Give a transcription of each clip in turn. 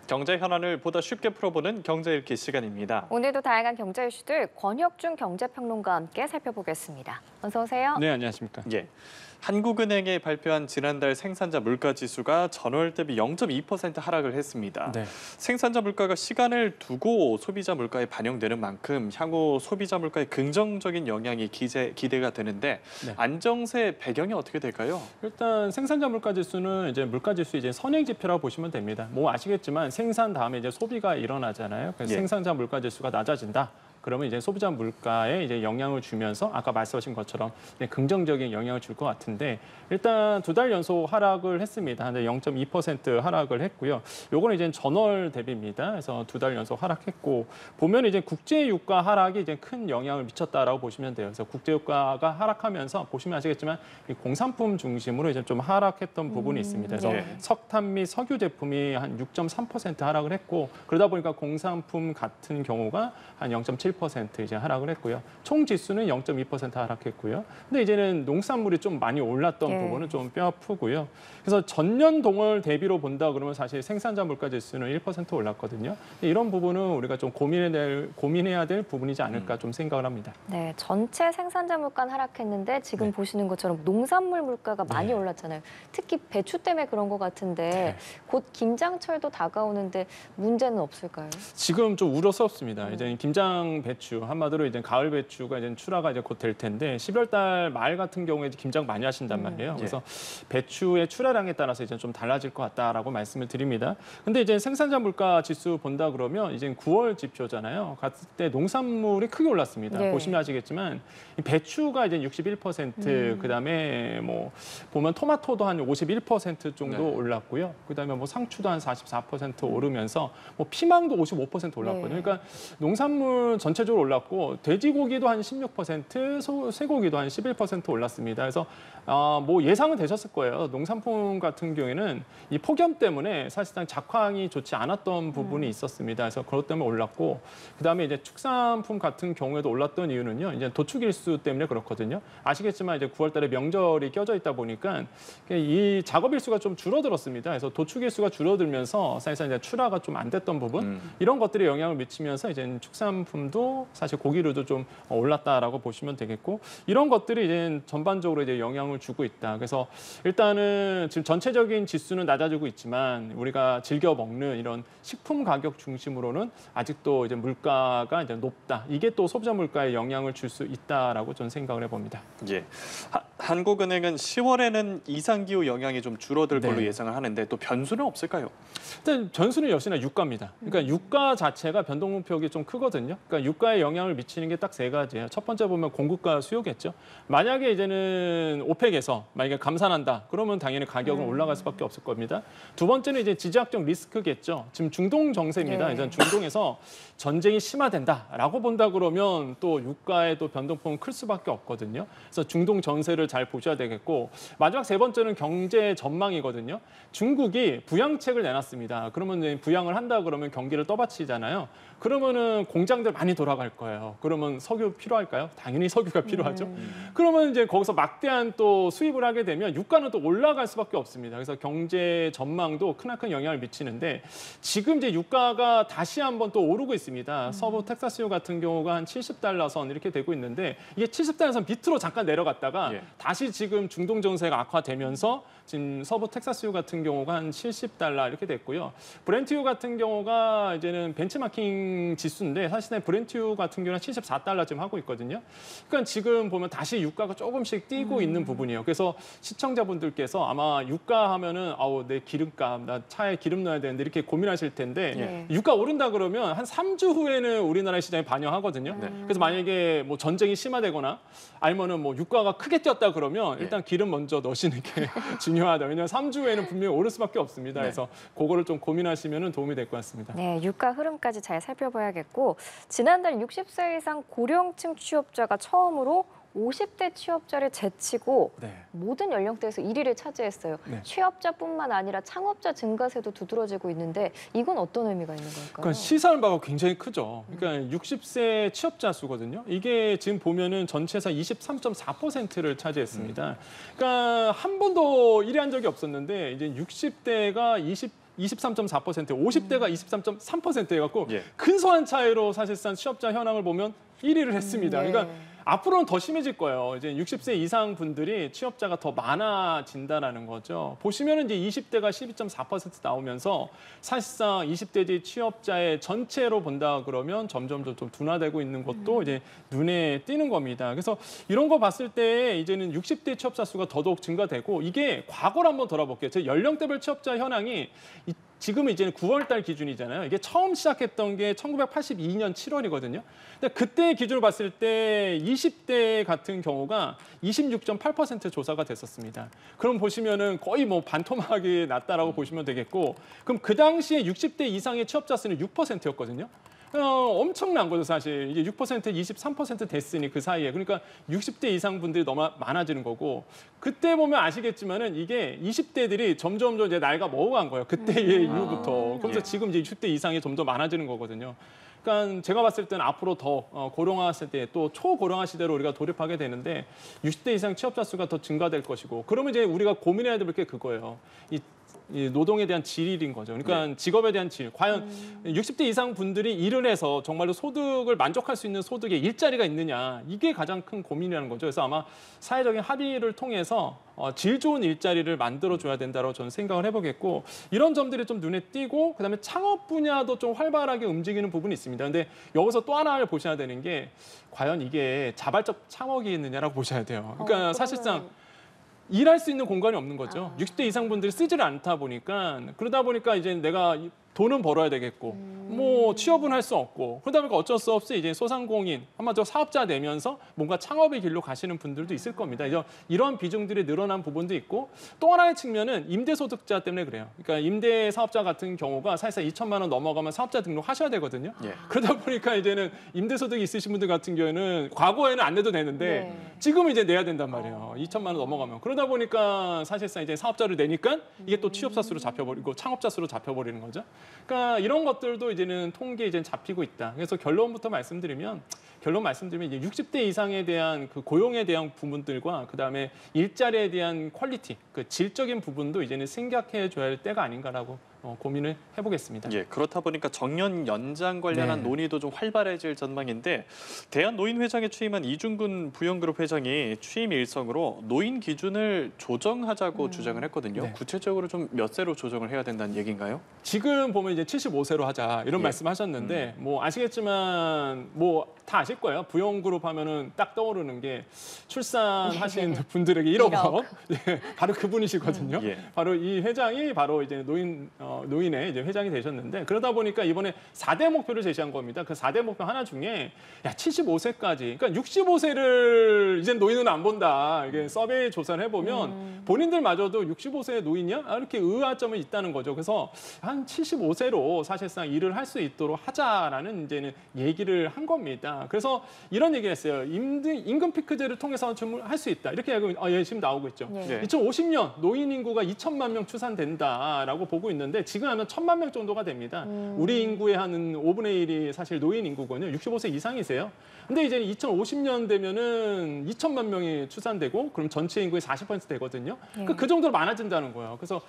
경제 현안을 보다 쉽게 풀어보는 경제 읽기 시간입니다. 오늘도 다양한 경제 이슈들 권혁중 경제평론가와 함께 살펴보겠습니다. 어서 오세요. 네, 안녕하십니까. 예, 한국은행이 발표한 지난달 생산자 물가 지수가 전월 대비 0.2% 하락을 했습니다. 네. 생산자 물가가 시간을 두고 소비자 물가에 반영되는 만큼 향후 소비자 물가에 긍정적인 영향이 기대가 되는데 네. 안정세 배경이 어떻게 될까요? 일단 생산자 물가 지수는 이제 물가 지수 이제 선행 지표라고 보시면 됩니다. 뭐 아시겠지만 생산 다음에 이제 소비가 일어나잖아요. 그래서 예. 생산자 물가 지수가 낮아진다. 그러면 이제 소비자 물가에 이제 영향을 주면서 아까 말씀하신 것처럼 긍정적인 영향을 줄 것 같은데 일단 2달 연속 하락을 했습니다. 0.2% 하락을 했고요. 요거는 이제 전월 대비입니다. 그래서 2달 연속 하락했고 보면 이제 국제 유가 하락이 이제 큰 영향을 미쳤다라고 보시면 돼요. 그래서 국제 유가가 하락하면서 보시면 아시겠지만 이 공산품 중심으로 이제 좀 하락했던 부분이 있습니다. 그래서 네. 석탄 및 석유 제품이 한 6.3% 하락을 했고 그러다 보니까 공산품 같은 경우가 한 0.7% 이제 하락을 했고요. 총 지수는 0.2% 하락했고요. 근데 이제는 농산물이 좀 많이 올랐던 네. 부분은 좀 뼈 아프고요. 그래서 전년 동월 대비로 본다 그러면 사실 생산자 물가 지수는 1% 올랐거든요. 이런 부분은 우리가 좀 고민해야 될 부분이지 않을까 좀 생각을 합니다. 네, 전체 생산자 물가는 하락했는데 지금 네. 보시는 것처럼 농산물 물가가 많이 네. 올랐잖아요. 특히 배추 때문에 그런 것 같은데 네. 곧 김장철도 다가오는데 문제는 없을까요? 지금 좀 우려스럽습니다. 이제 김장 배추 한마디로 이제 가을 배추가 이제 출하가 이제 곧 될 텐데 11월 달 말 같은 경우에 이제 김장 많이 하신단 말이에요. 그래서 배추의 출하량에 따라서 이제 좀 달라질 것 같다라고 말씀을 드립니다. 근데 이제 생산자 물가 지수 본다 그러면 이제 9월 지표잖아요. 갔을 때 농산물이 크게 올랐습니다. 네. 보시면 아시겠지만 이 배추가 이제 61%, 그다음에 뭐 보면 토마토도 한 51% 정도 네. 올랐고요. 그다음에 뭐 상추도 한 44% 오르면서 뭐 피망도 55% 올랐거든요. 네. 그러니까 농산물 전체적으로 올랐고 돼지고기도 한 16%, 쇠고기도 한 11% 올랐습니다. 그래서 뭐 예상은 되셨을 거예요. 농산품 같은 경우에는 이 폭염 때문에 사실상 작황이 좋지 않았던 부분이 있었습니다. 그래서 그것 때문에 올랐고 그다음에 이제 축산품 같은 경우에도 올랐던 이유는요. 이제 도축일수 때문에 그렇거든요. 아시겠지만 이제 9월 달에 명절이 껴져 있다 보니까 이 작업일수가 좀 줄어들었습니다. 그래서 도축일수가 줄어들면서 사실상 이제 출하가 좀 안 됐던 부분 이런 것들이 영향을 미치면서 이제 축산품도 사실 고기류도 좀 올랐다라고 보시면 되겠고 이런 것들이 이제 전반적으로 이제 영향을 주고 있다. 그래서 일단은 지금 전체적인 지수는 낮아지고 있지만 우리가 즐겨 먹는 이런 식품 가격 중심으로는 아직도 이제 물가가 이제 높다. 이게 또 소비자 물가에 영향을 줄 수 있다라고 저는 생각을 해봅니다. 예, 한국은행은 10월에는 이상기후 영향이 좀 줄어들 걸로 네. 예상을 하는데 또 변수는 없을까요? 일단 변수는 역시나 유가입니다. 그러니까 유가 자체가 변동폭이 좀 크거든요. 그러니까 유가에 영향을 미치는 게 딱 3가지예요. 첫 번째 보면 공급과 수요겠죠. 만약에 이제는 오펙에서 만약에 감산한다. 그러면 당연히 가격은 올라갈 수밖에 없을 겁니다. 두 번째는 이제 지정학적 리스크겠죠. 지금 중동 정세입니다. 네. 이제 중동에서 전쟁이 심화된다라고 본다 그러면 또 유가의 또 변동폭은 클 수밖에 없거든요. 그래서 중동 전세를 잘 보셔야 되겠고 마지막 3번째는 경제 전망이거든요. 중국이 부양책을 내놨습니다. 그러면 이제 부양을 한다 그러면 경기를 떠받치잖아요. 그러면은 공장들 많이 돌아갈 거예요. 그러면 석유 필요할까요? 당연히 석유가 필요하죠. 그러면 이제 거기서 막대한 또 수입을 하게 되면 유가는 또 올라갈 수밖에 없습니다. 그래서 경제 전망도 크나큰 영향을 미치는데 지금 이제 유가가 다시 한번 또 오르고 있습니다. 서부 텍사스유 같은 경우가 한 70달러 선 이렇게 되고 있는데 이게 70달러 선 밑으로 잠깐 내려갔다가 예. 다시 지금 중동 정세가 악화되면서 지금 서부 텍사스유 같은 경우가 한 70달러 이렇게 됐고요. 브렌트유 같은 경우가 이제는 벤치마킹 지수인데 사실은 브렌트유 같은 경우는 74달러 지금 하고 있거든요. 그러니까 지금 보면 다시 유가가 조금씩 뛰고 있는 부분이에요. 그래서 시청자분들께서 아마 유가 하면은 아우 내 기름값, 나 차에 기름 넣어야 되는데 이렇게 고민하실 텐데 네. 유가 오른다 그러면 한 3주 후에는 우리나라 시장에 반영하거든요. 그래서 만약에 뭐 전쟁이 심화되거나 아니면은 뭐 유가가 크게 뛰었다 그러면 일단 기름 먼저 넣으시는 게 중요하다. 왜냐하면 3주 후에는 분명히 오를 수밖에 없습니다. 그래서 그거를 좀 고민하시면 도움이 될 것 같습니다. 네, 유가 흐름까지 잘 살펴봐야겠고 지난달 60세 이상 고령층 취업자가 처음으로 50대 취업자를 제치고 네. 모든 연령대에서 1위를 차지했어요. 네. 취업자뿐만 아니라 창업자 증가세도 두드러지고 있는데 이건 어떤 의미가 있는 걸까요? 그러니까 시사하는 바가 굉장히 크죠. 그러니까 60세 취업자 수거든요. 이게 지금 보면은 전체에서 23.4%를 차지했습니다. 그러니까 한 번도 1위 한 적이 없었는데 이제 60대가 23.4%, 50대가 23.3% 해갖고 예. 근소한 차이로 사실상 취업자 현황을 보면 1위를 했습니다. 네. 그러니까 앞으로는 더 심해질 거예요. 이제 60세 이상 분들이 취업자가 더 많아진다라는 거죠. 보시면은 이제 20대가 12.4% 나오면서 사실상 20대 취업자의 전체로 본다 그러면 점점 좀 둔화되고 있는 것도 이제 눈에 띄는 겁니다. 그래서 이런 거 봤을 때 이제는 60대 취업자 수가 더더욱 증가되고 이게 과거를 한번 돌아볼게요. 제 연령대별 취업자 현황이 지금은 이제는 9월 달 기준이잖아요. 이게 처음 시작했던 게 1982년 7월이거든요. 근데 그때 기준으로 봤을 때 20대 같은 경우가 26.8% 조사가 됐었습니다. 그럼 보시면은 거의 뭐 반토막이 났다라고 보시면 되겠고, 그럼 그 당시에 60대 이상의 취업자 수는 6%였거든요. 엄청난 거죠, 사실. 이게 6%, 23% 됐으니 그 사이에. 그러니까 60대 이상 분들이 너무 많아지는 거고, 그때 보면 아시겠지만은 이게 20대들이 점점 이제 나이가 먹어간 거예요. 그때 이후부터. 그래서 예. 지금 이제 60대 이상이 점점 많아지는 거거든요. 그러니까 제가 봤을 때는 앞으로 더 고령화 시대, 또 초고령화 시대로 우리가 돌입하게 되는데 60대 이상 취업자 수가 더 증가될 것이고, 그러면 이제 우리가 고민해야 될 게 그거예요. 이 노동에 대한 질인 거죠. 그러니까 직업에 대한 질. 과연 60대 이상 분들이 일을 해서 정말로 소득을 만족할 수 있는 소득에 일자리가 있느냐. 이게 가장 큰 고민이라는 거죠. 그래서 아마 사회적인 합의를 통해서 질 좋은 일자리를 만들어줘야 된다고 저는 생각을 해보겠고, 이런 점들이 좀 눈에 띄고, 그다음에 창업 분야도 좀 활발하게 움직이는 부분이 있습니다. 근데 여기서 또 하나를 보셔야 되는 게 과연 이게 자발적 창업이 있느냐라고 보셔야 돼요. 그러니까 사실상 일할 수 있는 공간이 없는 거죠. 60대 이상 분들이 쓰지를 않다 보니까, 그러다 보니까 이제 내가 돈은 벌어야 되겠고, 뭐 취업은 할 수 없고, 그러다 보니까 어쩔 수 없이 이제 소상공인, 한마디로 사업자 되면서 뭔가 창업의 길로 가시는 분들도 있을 겁니다. 이런 비중들이 늘어난 부분도 있고, 또 하나의 측면은 임대소득자 때문에 그래요. 그러니까 임대 사업자 같은 경우가 사실상 2천만 원 넘어가면 사업자 등록하셔야 되거든요. 예. 그러다 보니까 이제는 임대소득이 있으신 분들 같은 경우에는 과거에는 안 내도 되는데 네. 지금은 이제 내야 된단 말이에요. 2천만 원 넘어가면. 그러다 보니까 사실상 이제 사업자를 내니까 이게 또 취업자 수로 잡혀버리고 창업자 수로 잡혀버리는 거죠. 그러니까 이런 것들도 이제는 통계에 이제 잡히고 있다. 그래서 결론 말씀드리면 이제 60대 이상에 대한 그 고용에 대한 부분들과 그다음에 일자리에 대한 퀄리티, 그 질적인 부분도 이제는 생각해 줘야 할 때가 아닌가라고 고민을 해보겠습니다. 예, 그렇다 보니까 정년 연장 관련한 네. 논의도 좀 활발해질 전망인데, 대한노인회장에 취임한 이중근 부영그룹 회장이 취임 일성으로 노인 기준을 조정하자고 주장을 했거든요. 네. 구체적으로 좀 몇 세로 조정을 해야 된다는 얘기인가요? 지금 보면 이제 75세로 하자 이런 예. 말씀하셨는데 뭐 아시겠지만 뭐 다 아실 거예요. 부영그룹 하면은 딱 떠오르는 게 출산하신 분들에게 1억 예, 바로 그분이시거든요. 예. 바로 이 회장이 바로 이제 노인의 이제 회장이 되셨는데, 그러다 보니까 이번에 4대 목표를 제시한 겁니다. 그 4대 목표 하나 중에 75세까지, 그러니까 65세를 이제 노인은 안 본다. 이게 서베이 조사를 해보면 본인들마저도 65세 노인이야? 이렇게 의아점이 있다는 거죠. 그래서 한 75세로 사실상 일을 할 수 있도록 하자라는 이제는 얘기를 한 겁니다. 그래서 이런 얘기를 했어요. 임금 피크제를 통해서 좀 할 수 있다. 이렇게 예, 지금 나오고 있죠. 네. 2050년 노인 인구가 2천만 명 추산된다라고 보고 있는데 지금 하면 1,000만 명 정도가 됩니다. 우리 인구의 한 5분의 1이 사실 노인 인구거든요. 65세 이상이세요. 근데 이제 2050년 되면은 2천만 명이 추산되고 그럼 전체 인구의 40% 되거든요. 그러니까 그 정도로 많아진다는 거예요. 그래서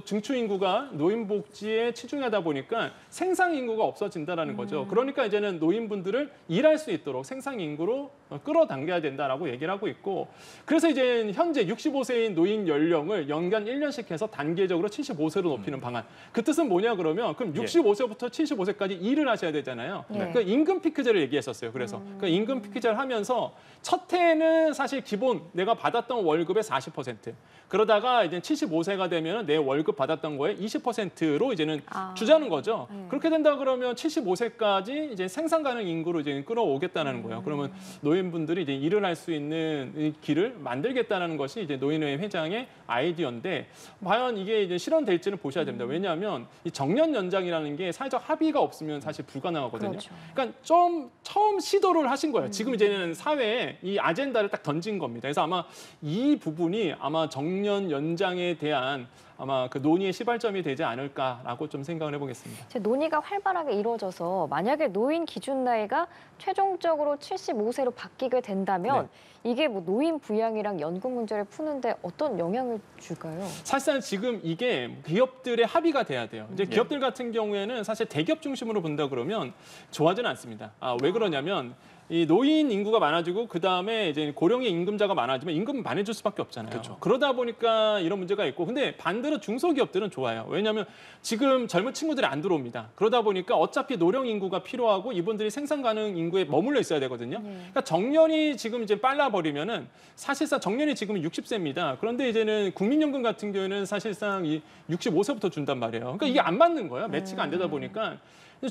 증축 인구가 노인 복지에 치중하다 보니까 생산 인구가 없어진다라는 거죠. 그러니까 이제는 노인분들을 일할 수 있도록 생산 인구로 끌어당겨야 된다라고 얘기를 하고 있고, 그래서 이제 현재 65세인 노인 연령을 연간 1년씩 해서 단계적으로 75세로 높이는 방안. 그 뜻은 뭐냐 그러면 그럼 65세부터 75세까지 일을 하셔야 되잖아요. 네. 그러니까 임금 피크제를 얘기했었어요. 그래서 그러니까 임금 피크제를 하면서 첫 해는 사실 기본 내가 받았던 월급의 40%. 그러다가 이제 75세가 되면 내 월급 받았던 거에 20%로 이제는 주자는 거죠. 그렇게 된다 그러면 75세까지 이제 생산 가능 인구로 이제 끌어오겠다는 거예요. 그러면 노인분들이 이제 일을 할 수 있는 이 길을 만들겠다는 것이 이제 노인회 회장의 아이디어인데, 과연 이게 이제 실현될지는 보셔야 됩니다. 왜냐하면 이 정년 연장이라는 게 사회적 합의가 없으면 사실 불가능하거든요. 그렇죠. 그러니까 좀 처음 시도를 하신 거예요. 지금 이제는 사회에 이 아젠다를 딱 던진 겁니다. 그래서 아마 이 부분이 아마 정년 연장에 대한 아마 그 논의의 시발점이 되지 않을까라고 좀 생각을 해보겠습니다. 이제 논의가 활발하게 이루어져서 만약에 노인 기준 나이가 최종적으로 75세로 바뀌게 된다면 이게 뭐 노인 부양이랑 연금 문제를 푸는데 어떤 영향을 줄까요? 사실상 지금 이게 기업들의 합의가 돼야 돼요. 이제 기업들 같은 경우에는 사실 대기업 중심으로 본다 그러면 좋아하지는 않습니다. 왜 그러냐면 이 노인 인구가 많아지고 그다음에 이제 고령의 임금자가 많아지면 임금은 많아질 수밖에 없잖아요. 그렇죠. 그러다 보니까 이런 문제가 있고 근데 반대로 중소기업들은 좋아요. 왜냐하면 지금 젊은 친구들이 안 들어옵니다. 그러다 보니까 어차피 노령 인구가 필요하고 이분들이 생산 가능 인구에 머물러 있어야 되거든요. 그러니까 정년이 지금 이제 빨라버리면은 사실상 정년이 지금 60세입니다. 그런데 이제는 국민연금 같은 경우에는 사실상 이 65세부터 준단 말이에요. 그러니까 이게 안 맞는 거예요. 매치가 안 되다 보니까.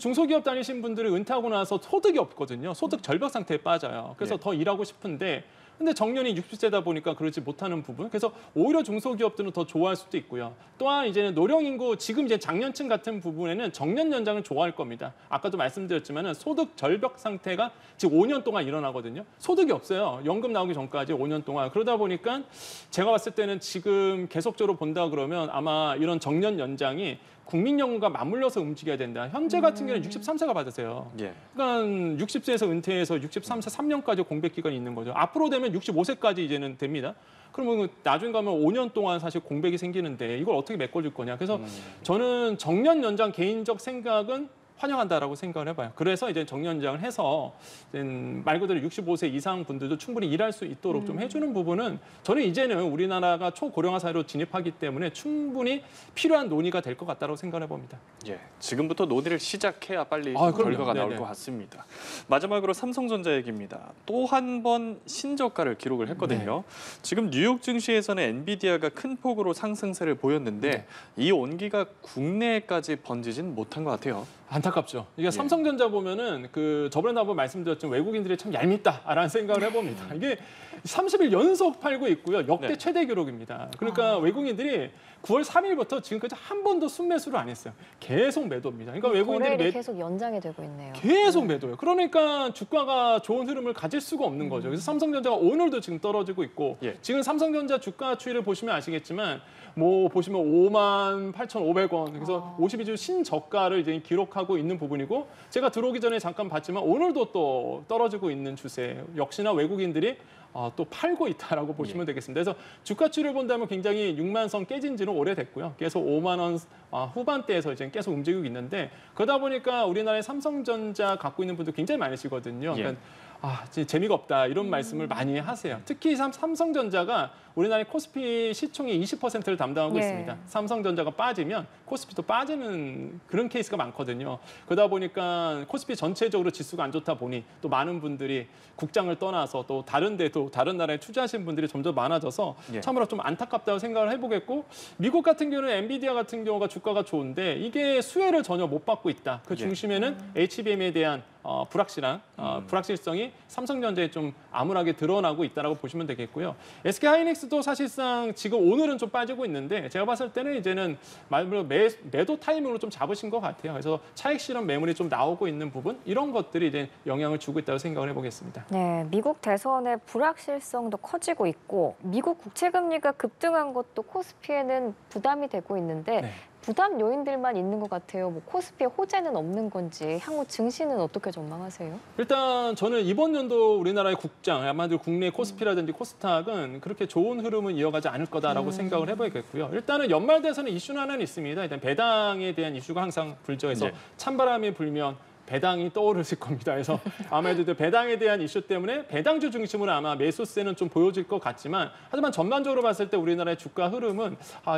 중소기업 다니신 분들이 은퇴하고 나서 소득이 없거든요. 소득 절벽 상태에 빠져요. 그래서 더 일하고 싶은데 근데 정년이 60세다 보니까 그러지 못하는 부분. 그래서 오히려 중소기업들은 더 좋아할 수도 있고요. 또한 이제는 노령 인구 지금 이제 장년층 같은 부분에는 정년 연장을 좋아할 겁니다. 아까도 말씀드렸지만은 소득 절벽 상태가 지금 5년 동안 일어나거든요. 소득이 없어요. 연금 나오기 전까지 5년 동안. 그러다 보니까 제가 봤을 때는 지금 계속적으로 본다 그러면 아마 이런 정년 연장이 국민연금과 맞물려서 움직여야 된다. 현재 같은 경우는 63세가 받으세요. 예. 그러니까 60세에서 은퇴해서 63세 3년까지 공백 기간이 있는 거죠. 앞으로 되면 65세까지 이제는 됩니다. 그러면 나중에 가면 5년 동안 사실 공백이 생기는데 이걸 어떻게 메꿔줄 거냐. 그래서 저는 정년 연장 개인적 생각은 환영한다라고 생각을 해봐요. 그래서 이제 정년연장을 해서 말 그대로 65세 이상 분들도 충분히 일할 수 있도록 좀 해주는 부분은 저는 이제는 우리나라가 초고령화 사회로 진입하기 때문에 충분히 필요한 논의가 될 것 같다고 생각을 해봅니다. 예, 지금부터 논의를 시작해야 빨리 그럼요. 결과가 나올 네네. 것 같습니다. 마지막으로 삼성전자 얘기입니다. 또 한 번 신저가를 기록을 했거든요. 지금 뉴욕 증시에서는 엔비디아가 큰 폭으로 상승세를 보였는데 이 온기가 국내까지 번지진 못한 것 같아요. 안타깝죠. 이게 삼성전자 보면은 그 저번에 한번 말씀드렸지만 외국인들이 참 얄밉다라는 생각을 해봅니다. 이게 30일 연속 팔고 있고요. 역대 최대 기록입니다. 그러니까 외국인들이 9월 3일부터 지금까지 한 번도 순매수를 안 했어요. 계속 매도입니다. 그러니까 외국인들이 거래일이 계속 연장이 되고 있네요. 계속 매도예요. 그러니까 주가가 좋은 흐름을 가질 수가 없는 거죠. 그래서 삼성전자가 오늘도 지금 떨어지고 있고 지금 삼성전자 주가 추이를 보시면 아시겠지만 뭐 보시면 58,500원 그래서 52주 신저가를 이제 기록하고 있는 부분이고 제가 들어오기 전에 잠깐 봤지만 오늘도 또 떨어지고 있는 추세. 역시나 외국인들이 또 팔고 있다라고 보시면 되겠습니다. 그래서 주가 추이를 본다면 굉장히 6만 선 깨진 지는 오래됐고요. 계속 5만 원 후반대에서 이제 계속 움직이고 있는데 그러다 보니까 우리나라의 삼성전자 갖고 있는 분들 굉장히 많으시거든요. 그러니까 진짜 재미가 없다 이런 말씀을 많이 하세요. 특히 삼성전자가 우리나라의 코스피 시총의 20%를 담당하고 있습니다. 삼성전자가 빠지면 코스피도 빠지는 그런 케이스가 많거든요. 그러다 보니까 코스피 전체적으로 지수가 안 좋다 보니 또 많은 분들이 국장을 떠나서 또 다른 데도 다른 나라에 투자하시는 분들이 점점 많아져서 참으로 좀 안타깝다고 생각을 해보겠고 미국 같은 경우는 엔비디아 같은 경우가 주가가 좋은데 이게 수혜를 전혀 못 받고 있다. 그 중심에는 HBM에 대한 불확실성이 삼성전자에 좀 암울하게 드러나고 있다라고 보시면 되겠고요. SK 하이닉스도 사실상 지금 오늘은 좀 빠지고 있는데 제가 봤을 때는 이제는 말로 매도 타이밍으로 좀 잡으신 것 같아요. 그래서 차익 실현 매물이 좀 나오고 있는 부분 이런 것들이 이제 영향을 주고 있다고 생각을 해보겠습니다. 네, 미국 대선의 불확실성도 커지고 있고 미국 국채 금리가 급등한 것도 코스피에는 부담이 되고 있는데. 부담 요인들만 있는 것 같아요. 뭐 코스피에 호재는 없는 건지 향후 증시는 어떻게 전망하세요? 일단 저는 이번 연도 우리나라의 국장, 아마도 국내 코스피라든지 코스닥은 그렇게 좋은 흐름은 이어가지 않을 거다라고 생각을 해보겠고요. 일단은 연말 대선에 이슈는 하나는 있습니다. 일단 배당에 대한 이슈가 항상 불죠. 찬바람이 불면 배당이 떠오르실 겁니다. 그래서 아무래도 배당에 대한 이슈 때문에 배당주 중심으로 아마 매수세는 좀 보여질 것 같지만 하지만 전반적으로 봤을 때 우리나라의 주가 흐름은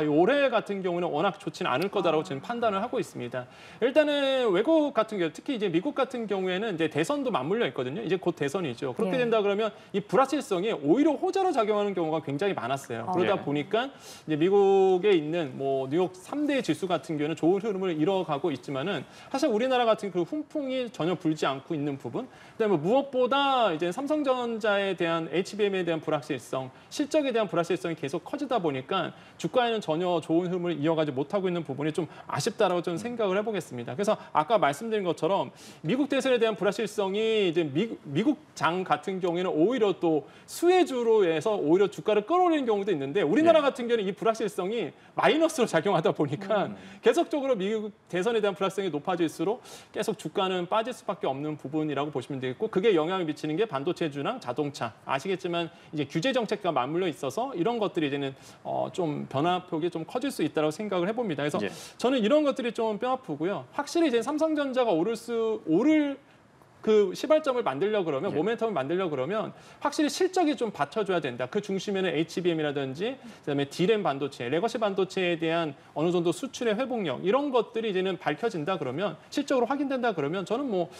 올해 같은 경우는 워낙 좋지는 않을 거다라고 저는 판단을 하고 있습니다. 일단은 외국 같은 경우 특히 이제 미국 같은 경우에는 이제 대선도 맞물려 있거든요. 이제 곧 대선이죠. 그렇게 된다 그러면 이 불확실성이 오히려 호재로 작용하는 경우가 굉장히 많았어요. 그러다 보니까 이제 미국에 있는 뭐 뉴욕 3대 지수 같은 경우는 좋은 흐름을 이뤄가고 있지만은 사실 우리나라 같은 그 훈풍 시동이 전혀 불지 않고 있는 부분. 그다음에 무엇보다 이제 삼성전자에 대한 HBM에 대한 불확실성, 실적에 대한 불확실성이 계속 커지다 보니까 주가에는 전혀 좋은 흐름을 이어가지 못하고 있는 부분이 좀 아쉽다라고 좀 생각을 해보겠습니다. 그래서 아까 말씀드린 것처럼 미국 대선에 대한 불확실성이 이제 미국 장 같은 경우에는 오히려 또 수혜주로 해서 오히려 주가를 끌어올리는 경우도 있는데 우리나라 같은 경우는 이 불확실성이 마이너스로 작용하다 보니까 계속적으로 미국 대선에 대한 불확실성이 높아질수록 계속 주가는 빠질 수밖에 없는 부분이라고 보시면 되겠고 그게 영향을 미치는 게 반도체주랑 자동차. 아시겠지만 이제 규제 정책과 맞물려 있어서 이런 것들이 이제는 좀 변화폭이 좀 커질 수 있다고 생각을 해봅니다. 그래서 저는 이런 것들이 좀 뼈아프고요. 확실히 이제 삼성전자가 오를 그 시발점을 만들려고 그러면 모멘텀을 만들려고 그러면 확실히 실적이 좀 받쳐줘야 된다. 그 중심에는 HBM이라든지 그다음에 D램 반도체, 레거시 반도체에 대한 어느 정도 수출의 회복력 이런 것들이 이제는 밝혀진다 그러면 실적으로 확인된다 그러면 저는 뭐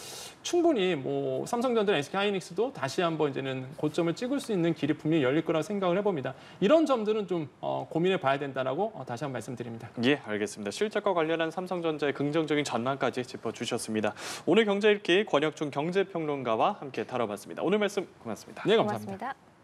충분히 뭐 삼성전자, SK하이닉스도 다시 한번 이제는 고점을 찍을 수 있는 길이 분명히 열릴 거라고 생각을 해봅니다. 이런 점들은 좀 고민해 봐야 된다라고 다시 한번 말씀드립니다. 예, 알겠습니다. 실적과 관련한 삼성전자의 긍정적인 전망까지 짚어주셨습니다. 오늘 경제 읽기 권혁준 경제평론가와 함께 다뤄봤습니다. 오늘 말씀 고맙습니다. 네, 감사합니다. 고맙습니다.